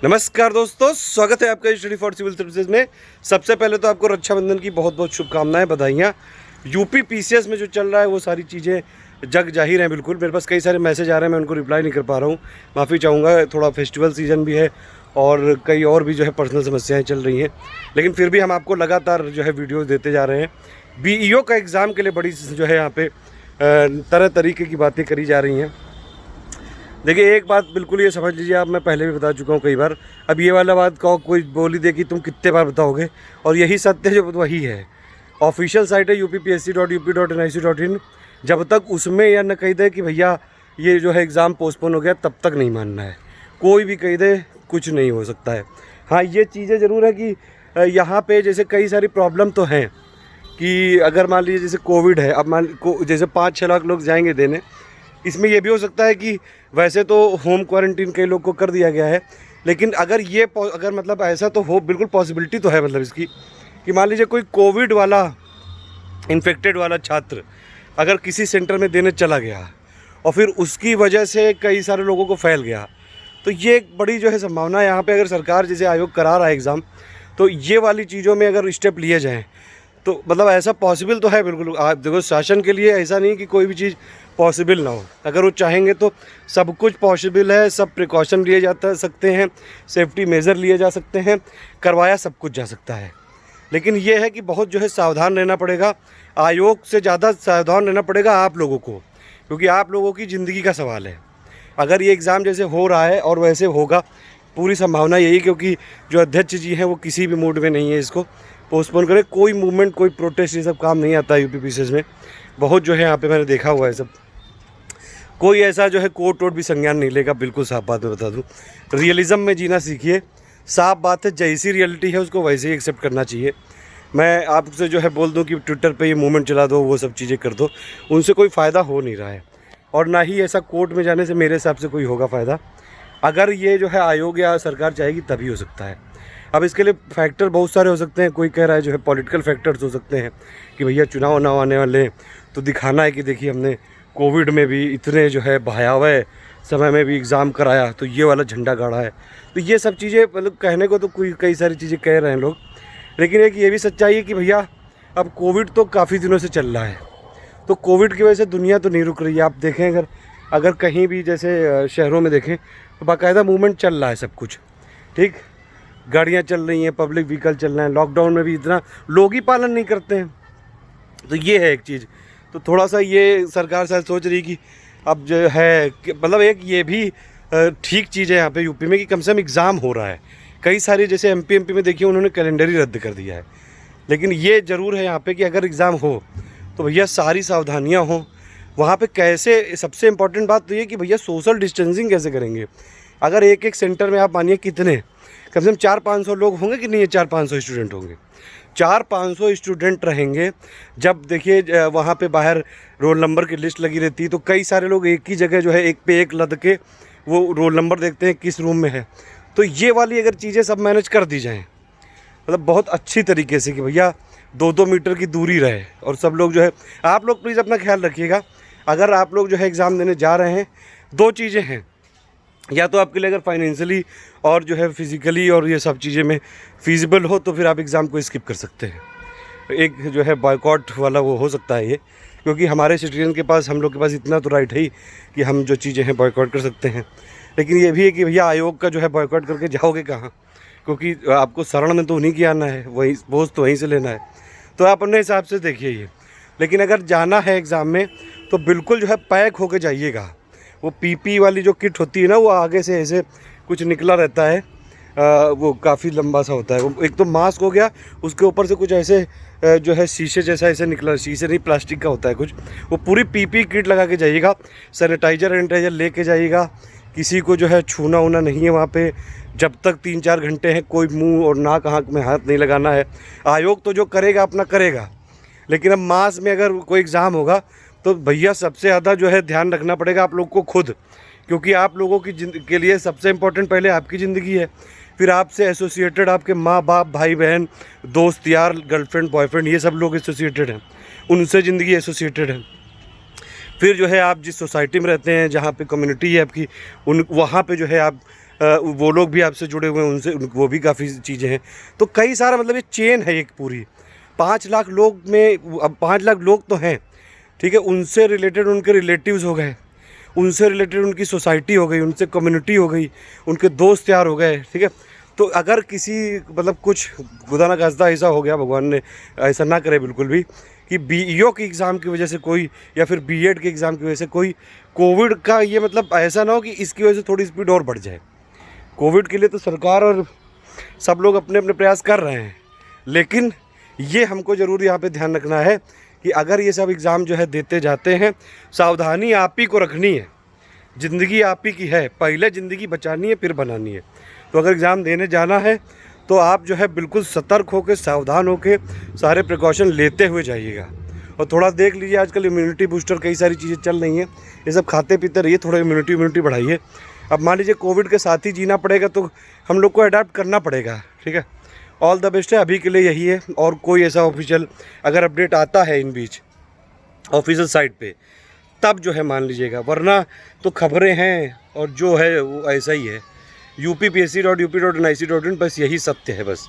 नमस्कार दोस्तों, स्वागत है आपका स्टडी फॉर सिविल सर्विसेज में। सबसे पहले तो आपको रक्षाबंधन की बहुत बहुत शुभकामनाएं, बधाइयाँ। यूपी पीसीएस में जो चल रहा है वो सारी चीज़ें जग जाहिर हैं। बिल्कुल मेरे पास कई सारे मैसेज आ रहे हैं, मैं उनको रिप्लाई नहीं कर पा रहा हूँ, माफ़ी चाहूँगा। थोड़ा फेस्टिवल सीज़न भी है और कई और भी जो है पर्सनल समस्याएँ चल रही हैं, लेकिन फिर भी हम आपको लगातार जो है वीडियो देते जा रहे हैं। बीईओ का एग्ज़ाम के लिए बड़ी जो है यहाँ पे तरह तरीके की बातें करी जा रही हैं। देखिए, एक बात बिल्कुल ये समझ लीजिए आप, मैं पहले भी बता चुका हूँ कई बार। अब ये वाला बात कहो, कोई बोली दे कि तुम कितने बार बताओगे, और यही सत्य जो वही है। ऑफिशियल साइट है upsc.up.nic.in। जब तक उसमें या न कह दे कि भैया ये जो है एग्ज़ाम पोस्टपोन हो गया, तब तक नहीं मानना है। कोई भी कह दे कुछ नहीं हो सकता है। हाँ, ये चीज़ें ज़रूर है कि यहाँ पे जैसे कई सारी प्रॉब्लम तो हैं कि अगर मान लीजिए जैसे कोविड है, अब जैसे 5-6 लाख लोग जाएंगे देने। इसमें यह भी हो सकता है कि वैसे तो होम क्वारंटीन कई लोग को कर दिया गया है, लेकिन अगर मतलब ऐसा तो हो, बिल्कुल पॉसिबिलिटी तो है मतलब इसकी, कि मान लीजिए कोई कोविड वाला इन्फेक्टेड वाला छात्र अगर किसी सेंटर में देने चला गया और फिर उसकी वजह से कई सारे लोगों को फैल गया, तो ये एक बड़ी जो है संभावना है यहाँ पे। अगर सरकार जैसे आयोग करा रहा है एग्ज़ाम, तो ये वाली चीज़ों में अगर स्टेप लिए जाएँ तो मतलब ऐसा पॉसिबल तो है बिल्कुल। आप देखो, शासन के लिए ऐसा नहीं कि कोई भी चीज़ पॉसिबल ना हो। अगर वो चाहेंगे तो सब कुछ पॉसिबल है, सब प्रिकॉशन लिए जा सकते हैं, सेफ्टी मेज़र लिए जा सकते हैं, करवाया सब कुछ जा सकता है। लेकिन ये है कि बहुत जो है सावधान रहना पड़ेगा। आयोग से ज़्यादा सावधान रहना पड़ेगा आप लोगों को, क्योंकि आप लोगों की ज़िंदगी का सवाल है। अगर ये एग्ज़ाम जैसे हो रहा है और वैसे होगा, पूरी संभावना यही, क्योंकि जो अध्यक्ष जी हैं वो किसी भी मूड में नहीं है इसको पोस्टपोन करें। कोई मूवमेंट, कोई प्रोटेस्ट, ये सब काम नहीं आता है यूपी पीसीएस में। बहुत जो है यहाँ पे मैंने देखा हुआ है सब। कोई ऐसा जो है कोर्ट वोट भी संज्ञान नहीं लेगा। बिल्कुल साफ बात मैं बता दूँ, रियलिज़म में जीना सीखिए। साफ बात है, जैसी रियलिटी है उसको वैसे ही एक्सेप्ट करना चाहिए। मैं आपसे जो है बोल दूँ कि ट्विटर पे ये मूवमेंट चला दो, वो सब चीज़ें कर दो, उनसे कोई फ़ायदा हो नहीं रहा है, और ना ही ऐसा कोर्ट में जाने से मेरे हिसाब से कोई होगा फ़ायदा। अगर ये जो है आयोग या सरकार चाहेगी तभी हो सकता है। अब इसके लिए फैक्टर बहुत सारे हो सकते हैं। कोई कह रहा है जो है पॉलिटिकल फैक्टर्स हो सकते हैं कि भैया चुनाव ना आने वाले हैं, तो दिखाना है कि देखिए हमने कोविड में भी इतने जो है भयावह समय में भी एग्ज़ाम कराया, तो ये वाला झंडा गाड़ा है। तो ये सब चीज़ें मतलब कहने को तो कई सारी चीज़ें कह रहे हैं लोग, लेकिन एक ये भी सच्चाई है कि भैया अब कोविड तो काफ़ी दिनों से चल रहा है, तो कोविड की वजह से दुनिया तो नहीं रुक रही है। आप देखें, अगर कहीं भी जैसे शहरों में देखें तो बाकायदा मूवमेंट चल रहा है, सब कुछ ठीक, गाड़ियाँ चल रही हैं, पब्लिक व्हीकल चल रहे हैं। लॉकडाउन में भी इतना लोग ही पालन नहीं करते हैं, तो ये है एक चीज़। तो थोड़ा सा ये सरकार शायद सोच रही कि अब जो है मतलब एक ये भी ठीक चीज़ है यहाँ पे यूपी में कि कम से कम एग्ज़ाम हो रहा है। कई सारी जैसे एमपी में देखिए उन्होंने कैलेंडर ही रद्द कर दिया है, लेकिन ये ज़रूर है यहाँ पे कि अगर एग्ज़ाम हो तो भैया सारी सावधानियाँ हों वहाँ पे। कैसे, सबसे इम्पॉर्टेंट बात तो ये कि भैया सोशल डिस्टेंसिंग कैसे करेंगे। अगर एक एक सेंटर में आप मानिए कितने, कम से कम 400-500 लोग होंगे कि नहीं है, 400-500 स्टूडेंट होंगे। 400-500 स्टूडेंट रहेंगे। जब देखिए वहाँ पे बाहर रोल नंबर की लिस्ट लगी रहती है, तो कई सारे लोग एक ही जगह जो है एक पे एक लद के वो रोल नंबर देखते हैं किस रूम में है। तो ये वाली अगर चीज़ें सब मैनेज कर दी जाएँ, मतलब बहुत अच्छी तरीके से कि भैया 2-2 मीटर की दूरी रहे, और सब लोग जो है, आप लोग प्लीज़ अपना ख्याल रखिएगा। अगर आप लोग जो है एग्ज़ाम देने जा रहे हैं, 2 चीज़ें हैं, या तो आपके लिए अगर फाइनेंशियली और जो है फिज़िकली और ये सब चीज़ें में फ़ीज़िबल हो तो फिर आप एग्ज़ाम को स्किप कर सकते हैं। एक जो है बॉयकॉट वाला वो हो सकता है ये, क्योंकि हमारे सिटीजन के पास, हम लोग के पास इतना तो राइट है ही कि हम जो चीज़ें हैं बॉयकॉट कर सकते हैं। लेकिन ये भी है कि भैया आयोग का जो है बॉयकॉट करके जाओगे कहाँ, क्योंकि आपको शरण में तो उन्हीं की आना है, वही बोझ तो वहीं से लेना है। तो आप अपने हिसाब से देखिए ये। लेकिन अगर जाना है एग्ज़ाम में तो बिल्कुल जो है पैक होके जाइएगा। वो पीपी वाली जो किट होती है ना, वो आगे से ऐसे कुछ निकला रहता है, वो काफ़ी लंबा सा होता है। वो एक तो मास्क हो गया, उसके ऊपर से कुछ ऐसे जो है शीशे जैसा ऐसे निकला, शीशे नहीं प्लास्टिक का होता है कुछ, वो पूरी पीपी किट लगा के जाइएगा। सैनिटाइज़र लेके जाइएगा। किसी को जो है छूना वूना नहीं है वहाँ पे। जब तक 3-4 घंटे हैं कोई मुंह और नाक आँख में हाथ नहीं लगाना है। आयोग तो जो करेगा अपना करेगा, लेकिन अब मास में अगर कोई एग्ज़ाम होगा तो भैया सबसे ज़्यादा जो है ध्यान रखना पड़ेगा आप लोग को खुद, क्योंकि आप लोगों की के लिए सबसे इम्पोर्टेंट पहले आपकी ज़िंदगी है, फिर आपसे एसोसिएटेड आपके माँ बाप, भाई बहन, दोस्त यार, गर्लफ्रेंड बॉयफ्रेंड, ये सब लोग एसोसिएटेड हैं, उनसे ज़िंदगी एसोसिएटेड है। फिर जो है आप जिस सोसाइटी में रहते हैं, जहाँ पे कम्युनिटी है आपकी, वहाँ पे जो है आप वो लोग भी आपसे जुड़े हुए हैं, उनसे वो भी काफ़ी चीज़ें हैं। तो कई सारा मतलब ये चेन है एक पूरी। 5 लाख लोग में अब 5 लाख लोग तो हैं, ठीक है, उनसे रिलेटेड उनके रिलेटिव्स हो गए, उनसे रिलेटेड उनकी सोसाइटी हो गई, उनसे कम्युनिटी हो गई, उनके दोस्त यार हो गए, ठीक है। तो अगर किसी मतलब कुछ खुदा ना खास्ता ऐसा हो गया, भगवान ने ऐसा ना करे बिल्कुल भी, कि बीईओ के एग्ज़ाम की वजह से कोई, या फिर बीएड के एग्ज़ाम की वजह से कोई, कोविड का ये मतलब ऐसा ना हो कि इसकी वजह से थोड़ी स्पीड और बढ़ जाए। कोविड के लिए तो सरकार और सब लोग अपने अपने प्रयास कर रहे हैं, लेकिन ये हमको ज़रूर यहाँ पे ध्यान रखना है कि अगर ये सब एग्ज़ाम जो है देते जाते हैं, सावधानी आप ही को रखनी है। ज़िंदगी आप ही की है, पहले ज़िंदगी बचानी है फिर बनानी है। तो अगर एग्ज़ाम देने जाना है तो आप जो है बिल्कुल सतर्क होकर, सावधान होकर, सारे प्रिकॉशन लेते हुए जाइएगा। और थोड़ा देख लीजिए, आजकल इम्यूनिटी बूस्टर कई सारी चीज़ें चल रही हैं, ये सब खाते पीते रहिए, थोड़ा इम्यूनिटी बढ़ाइए। अब मान लीजिए कोविड के साथ ही जीना पड़ेगा तो हम लोग को अडाप्ट करना पड़ेगा, ठीक है। ऑल द बेस्ट है, अभी के लिए यही है। और कोई ऐसा ऑफिशियल अगर अपडेट आता है इन बीच ऑफिशियल साइट पे, तब जो है मान लीजिएगा, वरना तो खबरें हैं और जो है वो ऐसा ही है। upsc.up.nic.in बस यही सत्य है बस।